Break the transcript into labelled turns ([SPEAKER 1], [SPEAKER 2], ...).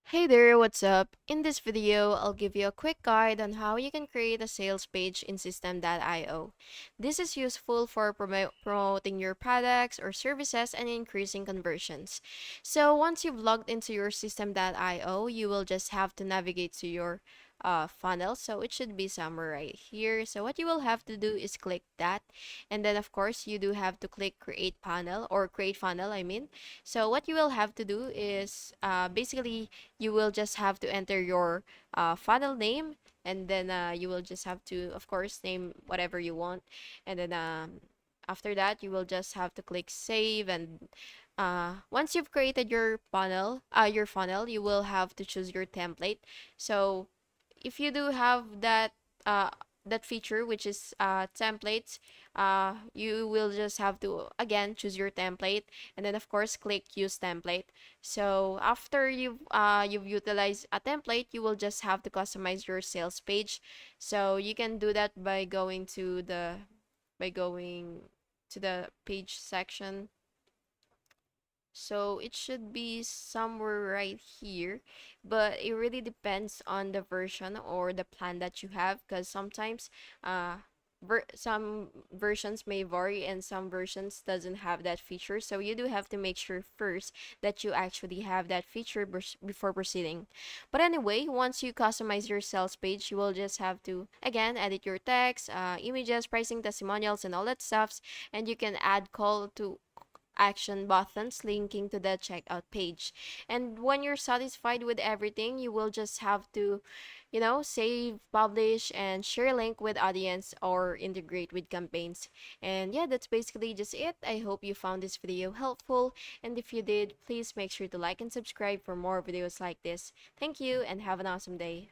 [SPEAKER 1] Hey there, what's up? In this video, I'll give you a quick guide on how you can create a sales page in System.io. This is useful for promoting your products or services and increasing conversions. So once you've logged into your System.io, you will just have to navigate to your funnel. So it should be somewhere right here. So what you will have to do is click that. And then of course, you do have to click create panel or create funnel, I mean. So what you will have to do is basically you will just have to enter your funnel name, and then you will just have to of course name whatever you want, and then after that you will just have to click save. And once you've created your funnel, you will have to choose your template. So if you do have uh that feature, which is templates, you will just have to again choose your template, and then of course click use template. So after you've utilized a template, you will just have to customize your sales page. So you can do that by going to the page section. So it should be somewhere right here, but it really depends on the version or the plan that you have, because sometimes uh some versions may vary and some versions doesn't have that feature. So you do have to make sure first that you actually have that feature before proceeding. But anyway, once you customize your sales page, you will just have to again edit your text, images, pricing, testimonials, and all that stuffs. And you can add call to action buttons linking to the checkout page. And when you're satisfied with everything, you will just have to, save, publish, and share link with audience or integrate with campaigns. And yeah, that's basically just it. I hope you found this video helpful. And if you did, please make sure to like and subscribe for more videos like this. Thank you and have an awesome day.